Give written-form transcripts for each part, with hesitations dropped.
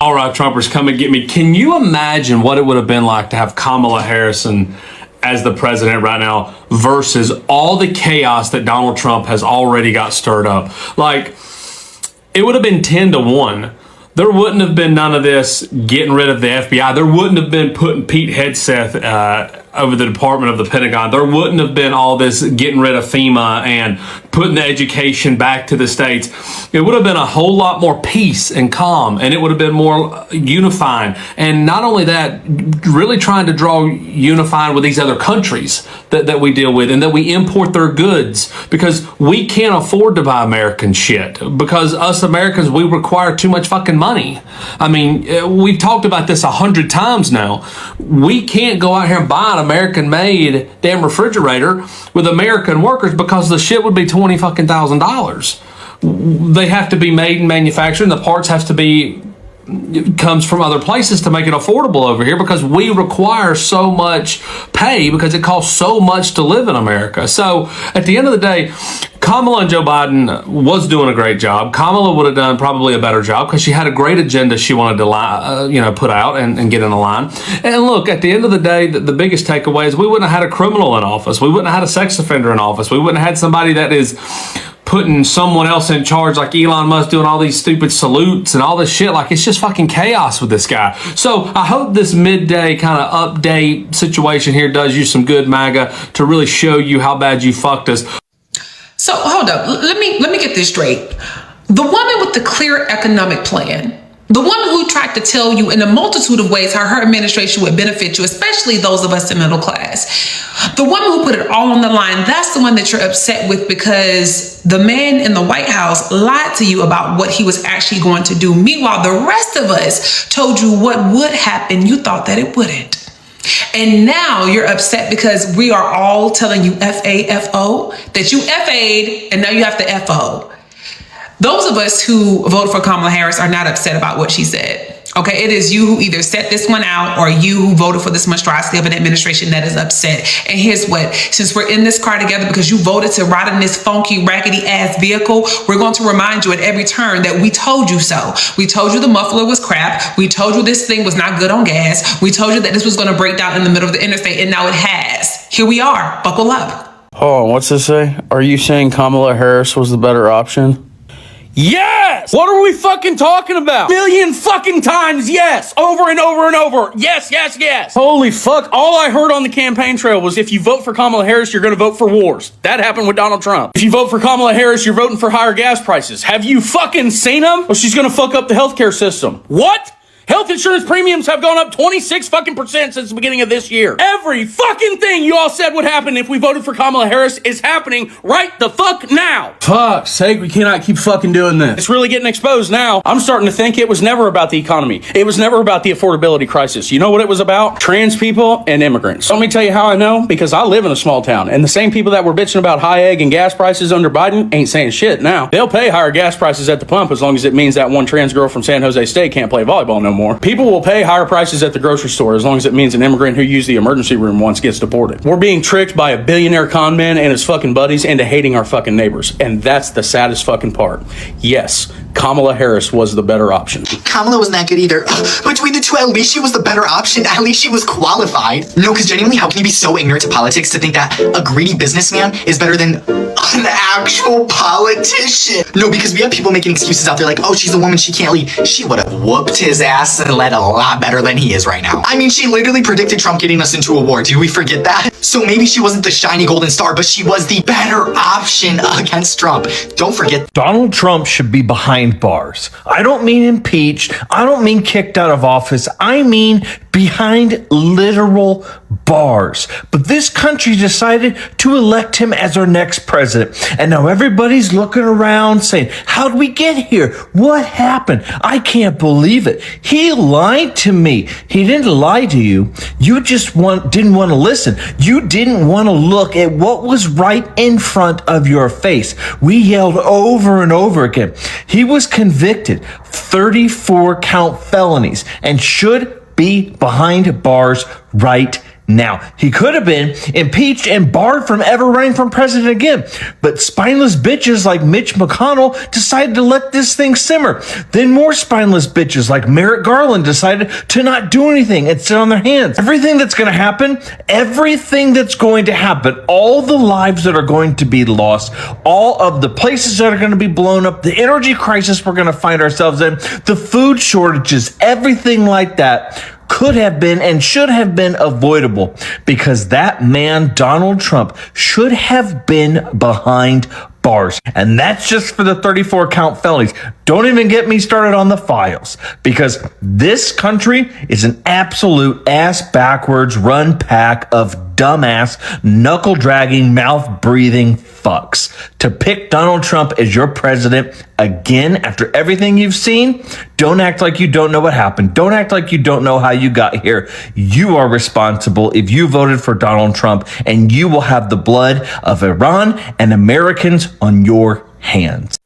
All right, Trumpers, come and get me. Can you imagine what it would have been like to have Kamala Harris as the president right now versus all the chaos that Donald Trump has already got stirred up? Like, it would have been 10-1. There wouldn't have been none of this getting rid of the FBI. There wouldn't have been putting Pete Hegseth over the Department of the Pentagon. There wouldn't have been all this getting rid of FEMA and putting the education back to the states. It would have been a whole lot more peace and calm, and it would have been more unifying. And not only that, really trying to draw unifying with these other countries that we deal with and that we import their goods, because we can't afford to buy American shit, because us Americans, we require too much fucking money. I mean, we've talked about this 100 times now. We can't go out here and buy an American-made damn refrigerator with American workers because the shit would be $20,000. They have to be made and manufactured, and the parts have to be comes from other places to make it affordable over here, because we require so much pay because it costs so much to live in America. So at the end of the day, Kamala and Joe Biden was doing a great job. Kamala would have done probably a better job because she had a great agenda she wanted to put out and get in a line. And look, at the end of the day, the biggest takeaway is we wouldn't have had a criminal in office. We wouldn't have had a sex offender in office. We wouldn't have had somebody that is putting someone else in charge, like Elon Musk doing all these stupid salutes and all this shit. Like, it's just fucking chaos with this guy. So I hope this midday kind of update situation here does you some good, MAGA, to really show you how bad you fucked us. So hold up, let me get this straight. The woman with the clear economic plan, the one who tried to tell you in a multitude of ways how her administration would benefit you, especially those of us in middle class, the woman who put it all on the line, that's the one that you're upset with because the man in the White House lied to you about what he was actually going to do. Meanwhile, the rest of us told you what would happen. You thought that it wouldn't. And now you're upset because we are all telling you F-A-F-O, that you F-A'd and now you have to F-O. Those of us who voted for Kamala Harris are not upset about what she said. Okay, it is you who either set this one out or you who voted for this monstrosity of an administration that is upset. And here's what, since we're in this car together because you voted to ride in this funky, raggedy ass vehicle, we're going to remind you at every turn that we told you so. We told you the muffler was crap. We told you this thing was not good on gas. We told you that this was going to break down in the middle of the interstate, and now it has. Here we are. Buckle up. Oh, what's this say? Are you saying Kamala Harris was the better option? Yes! What are we fucking talking about? Million fucking times yes! Over and over and over. Yes, yes, yes. Holy fuck. All I heard on the campaign trail was if you vote for Kamala Harris, you're gonna vote for wars. That happened with Donald Trump. If you vote for Kamala Harris, you're voting for higher gas prices. Have you fucking seen them? Well, she's gonna fuck up the healthcare system. What? Health insurance premiums have gone up 26 fucking % since the beginning of this year. Every fucking thing you all said would happen if we voted for Kamala Harris is happening right the fuck now. Fuck's sake, we cannot keep fucking doing this. It's really getting exposed now. I'm starting to think it was never about the economy. It was never about the affordability crisis. You know what it was about? Trans people and immigrants. Let me tell you how I know, because I live in a small town, and the same people that were bitching about high egg and gas prices under Biden ain't saying shit now. They'll pay higher gas prices at the pump as long as it means that one trans girl from San Jose State can't play volleyball no more. People will pay higher prices at the grocery store as long as it means an immigrant who used the emergency room once gets deported. We're being tricked by a billionaire con man and his fucking buddies into hating our fucking neighbors. And that's the saddest fucking part. Yes, Kamala Harris was the better option. Kamala wasn't that good either. Between the two, at least she was the better option. At least she was qualified. No, because genuinely, how can you be so ignorant to politics to think that a greedy businessman is better than an actual politician? No, because we have people making excuses out there like, oh, she's a woman, she can't lead. She would have whooped his ass and led a lot better than he is right now. I mean, she literally predicted Trump getting us into a war. Did we forget that? So maybe she wasn't the shiny golden star, but she was the better option against Trump. Don't forget. Donald Trump should be behind bars. I don't mean impeached. I don't mean kicked out of office. I mean behind literal bars. But this country decided to elect him as our next president. And now everybody's looking around saying, how'd we get here? What happened? I can't believe it. He lied to me. He didn't lie to you. You just didn't want to listen. You didn't want to look at what was right in front of your face. We yelled over and over again. He was convicted 34 count felonies and should be behind bars right Now, he could have been impeached and barred from ever running for president again, but spineless bitches like Mitch McConnell decided to let this thing simmer. Then more spineless bitches like Merrick Garland decided to not do anything and sit on their hands. Everything that's going to happen, all the lives that are going to be lost, all of the places that are going to be blown up, the energy crisis we're going to find ourselves in, the food shortages, everything like that could have been and should have been avoidable, because that man, Donald Trump, should have been behind bars. And that's just for the 34 count felonies. Don't even get me started on the files, because this country is an absolute ass backwards run pack of dumbass, knuckle dragging, mouth breathing fucks. To pick Donald Trump as your president again after everything you've seen, don't act like you don't know what happened. Don't act like you don't know how you got here. You are responsible if you voted for Donald Trump, and you will have the blood of Iran and Americans on your hands.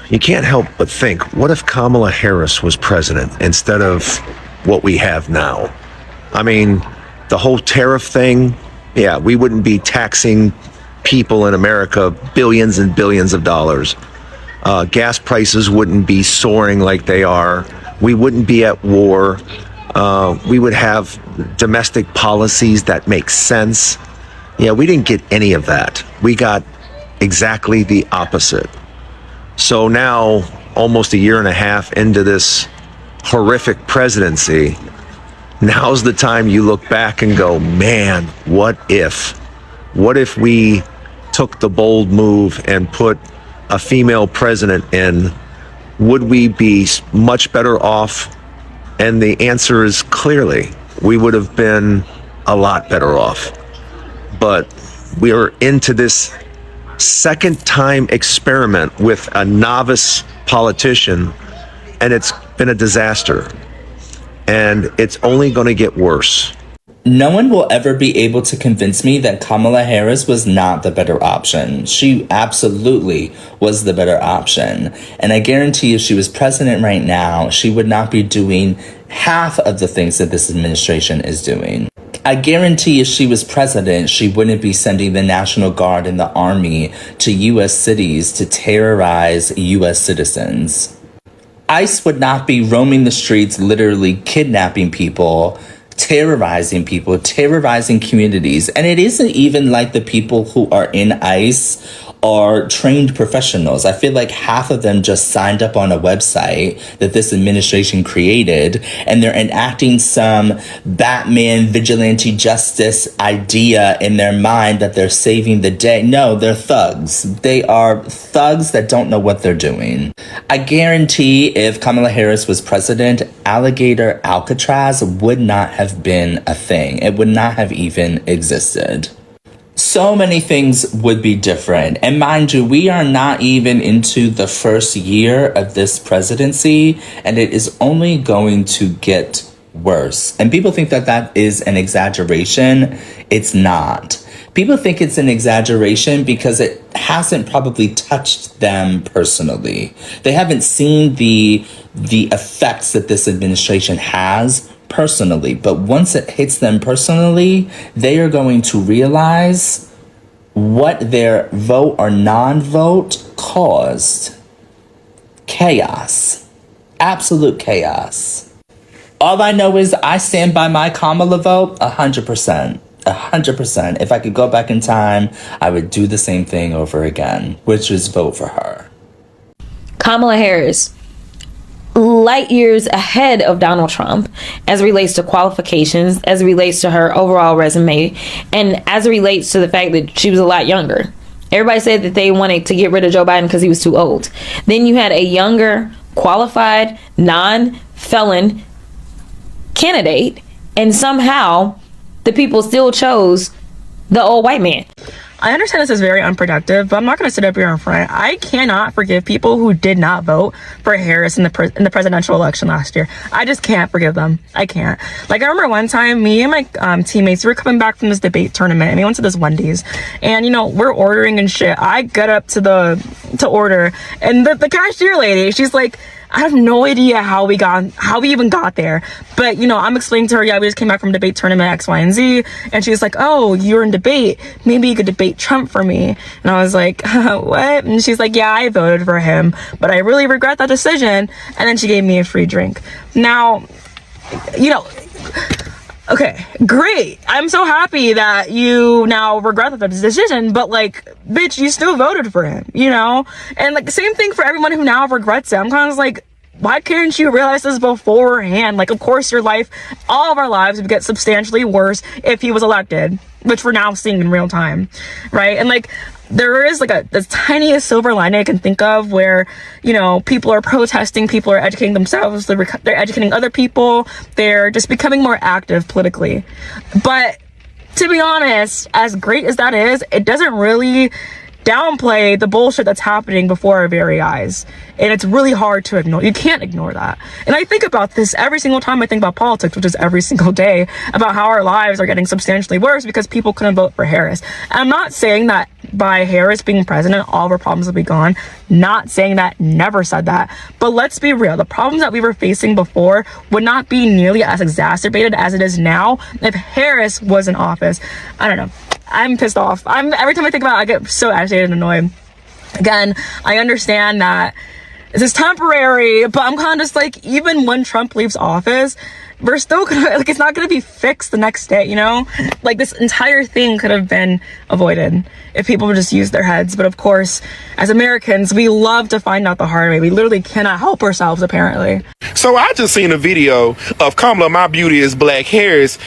You can't help but think, what if Kamala Harris was president instead of what we have now? I mean, the whole tariff thing, yeah, we wouldn't be taxing people in America billions and billions of dollars. Gas prices wouldn't be soaring like they are. We wouldn't be at war. We would have domestic policies that make sense. Yeah, we didn't get any of that. We got exactly the opposite. So now, almost a year and a half into this horrific presidency, now's the time you look back and go, man, what if? What if we took the bold move and put a female president in? Would we be much better off? And the answer is clearly, we would have been a lot better off. But we are into this second time experiment with a novice politician, and it's been a disaster. And it's only going to get worse. No one will ever be able to convince me that Kamala Harris was not the better option. She absolutely was the better option. And I guarantee if she was president right now, she would not be doing half of the things that this administration is doing. I guarantee if she was president, she wouldn't be sending the National Guard and the Army to U.S. cities to terrorize U.S. citizens. ICE would not be roaming the streets, literally kidnapping people, terrorizing communities. And it isn't even like the people who are in ICE are trained professionals. I feel like half of them just signed up on a website that this administration created, and they're enacting some Batman vigilante justice idea in their mind that they're saving the day. No, they're thugs. They are thugs that don't know what they're doing. I guarantee if Kamala Harris was president, alligator Alcatraz would not have been a thing. It would not have even existed. So many things would be different. And mind you, we are not even into the first year of this presidency, and it is only going to get worse. And people think that that is an exaggeration. It's not. People think it's an exaggeration because it hasn't probably touched them personally. They haven't seen the effects that this administration has personally, but once it hits them personally, they are going to realize what their vote or non-vote caused. Chaos. Absolute chaos. All I know is I stand by my Kamala vote 100%. 100%. If I could go back in time, I would do the same thing over again, which is vote for her. Kamala Harris, light years ahead of Donald Trump as it relates to qualifications, as it relates to her overall resume, and as it relates to the fact that she was a lot younger. Everybody said that they wanted to get rid of Joe Biden because he was too old. Then you had a younger, qualified, non-felon candidate, and somehow the people still chose the old white man. I understand this is very unproductive, but I'm not going to sit up here in front. I cannot forgive people who did not vote for Harris in the presidential election last year. I just can't forgive them. I can't. Like, I remember one time, me and my teammates, we were coming back from this debate tournament, and we went to this Wendy's, and, you know, we're ordering and shit. I got up to order, and the cashier lady, she's like, I have no idea how we even got there. But, you know, I'm explaining to her, yeah, we just came back from debate tournament X, Y, and Z. And she's like, oh, you're in debate. Maybe you could debate Trump for me. And I was like, what? And she's like, yeah, I voted for him, but I really regret that decision. And then she gave me a free drink. Now, you know, okay, great. I'm so happy that you now regret that decision, but like, bitch, you still voted for him, you know? And like, the same thing for everyone who now regrets it. I'm kind of like, why couldn't you realize this beforehand? Like, of course, your life, all of our lives would get substantially worse if he was elected, which we're now seeing in real time, right? And like, there is like the tiniest silver lining I can think of where, you know, people are protesting, people are educating themselves, they're educating other people, they're just becoming more active politically. But to be honest, as great as that is, it doesn't really downplay the bullshit that's happening before our very eyes. And it's really hard to ignore. You can't ignore that. And I think about this every single time I think about politics, which is every single day, about how our lives are getting substantially worse because people couldn't vote for Harris. And I'm not saying that by Harris being president, all of our problems will be gone. Not saying that, never said that. But let's be real. The problems that we were facing before would not be nearly as exacerbated as it is now if Harris was in office. I don't know. I'm pissed off. Every time I think about it, I get so agitated and annoyed. Again, I understand that this is temporary, but I'm kind of just like, even when Trump leaves office, we're still gonna, like, it's not gonna be fixed the next day, you know? Like, this entire thing could have been avoided if people would just use their heads. But of course, as Americans, we love to find out the hard way. We literally cannot help ourselves, apparently. So I just seen a video of Kamala, My Beauty is Black Harris,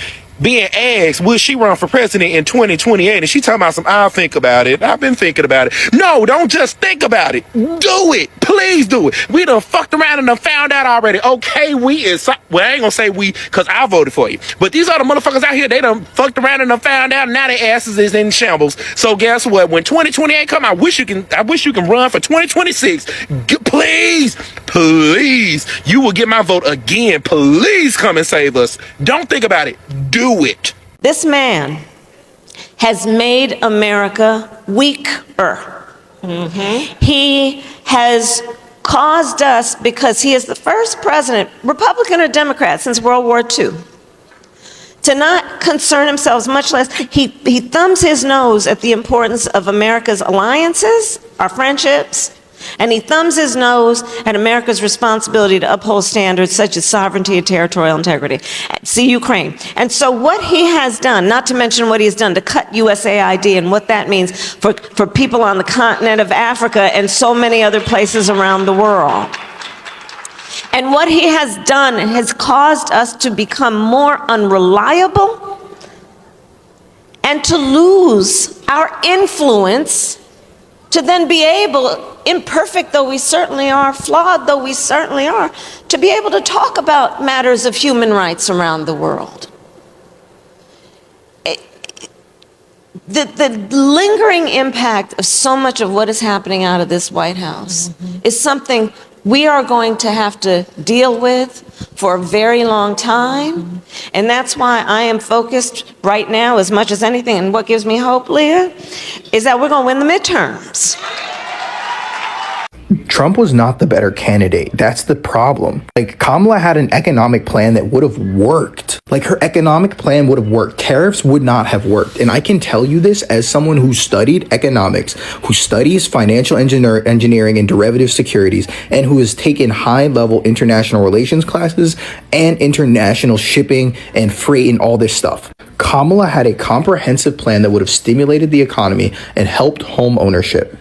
being asked, will she run for president in 2028? And she talking about some, I'll think about it. I've been thinking about it. No, don't just think about it. Do it. Please do it. We done fucked around and done found out already. Okay, well, I ain't gonna say we, because I voted for you. But these other motherfuckers out here, they done fucked around and done found out, and now their asses is in shambles. So guess what? When 2028 come, I wish you can run for 2026. Please, you will get my vote again. Please come and save us. Don't think about it. Do it. This man has made America weaker. He has caused us, because he is the first president, Republican or Democrat, since World War II, to not concern himself, much less, he thumbs his nose at the importance of America's alliances, our friendships, and he thumbs his nose at America's responsibility to uphold standards such as sovereignty and territorial integrity. See Ukraine. And so what he has done, not to mention what he has done to cut USAID and what that means for people on the continent of Africa and so many other places around the world. And what he has done has caused us to become more unreliable and to lose our influence to then be able, imperfect though we certainly are, flawed though we certainly are, to be able to talk about matters of human rights around the world. The lingering impact of so much of what is happening out of this White House is something we are going to have to deal with for a very long time. And that's why I am focused right now, as much as anything, and what gives me hope, Leah, is that we're going to win the midterms. Trump was not the better candidate. That's the problem. Like, Kamala had an economic plan that would have worked. Like, her economic plan would have worked. Tariffs would not have worked. And I can tell you this as someone who studied economics, who studies financial engineering and derivative securities, and who has taken high-level international relations classes and international shipping and freight and all this stuff. Kamala had a comprehensive plan that would have stimulated the economy and helped home ownership.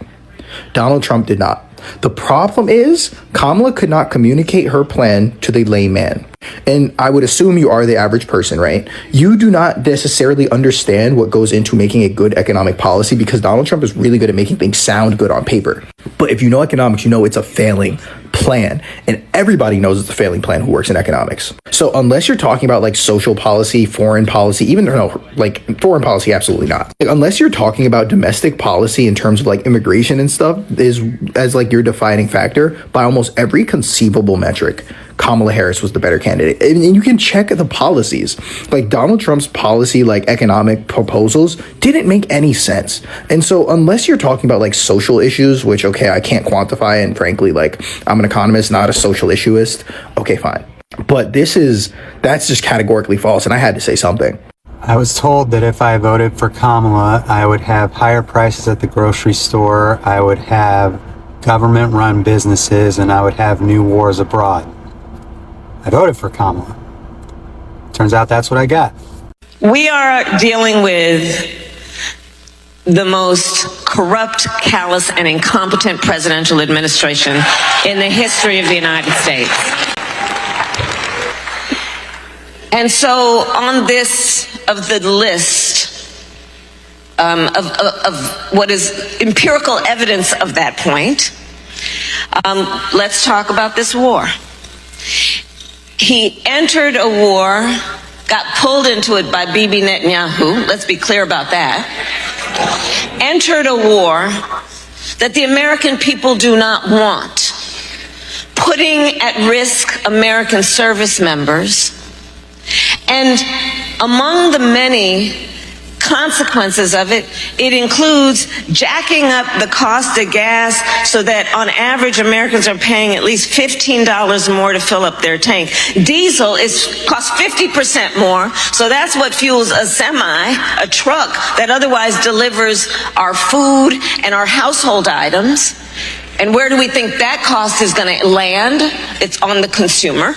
Donald Trump did not. The problem is, Kamala could not communicate her plan to the layman. And I would assume you are the average person, right? You do not necessarily understand what goes into making a good economic policy, because Donald Trump is really good at making things sound good on paper. But if you know economics, you know it's a failing plan. And everybody knows it's a failing plan who works in economics. So unless you're talking about like social policy, foreign policy, foreign policy, absolutely not. Like, unless you're talking about domestic policy in terms of like immigration and stuff, is as like your defining factor by almost every conceivable metric, Kamala Harris was the better candidate. And you can check the policies. Like Donald Trump's policy, like economic proposals didn't make any sense. And so unless you're talking about like social issues, which, okay, I can't quantify, and frankly, like I'm an economist, not a social issueist. Okay, fine. But that's just categorically false. And I had to say something. I was told that if I voted for Kamala, I would have higher prices at the grocery store, I would have government-run businesses, and I would have new wars abroad. I voted for Kamala. Turns out that's what I got. We are dealing with the most corrupt, callous, and incompetent presidential administration in the history of the United States. And so on this of the list of what is empirical evidence of that point, let's talk about this war. He entered a war, got pulled into it by Bibi Netanyahu, let's be clear about that, entered a war that the American people do not want, putting at risk American service members. And among the many consequences of it, it includes jacking up the cost of gas so that on average Americans are paying at least $15 more to fill up their tank. Diesel costs 50% more, so that's what fuels a semi, a truck that otherwise delivers our food and our household items. And where do we think that cost is going to land? It's on the consumer.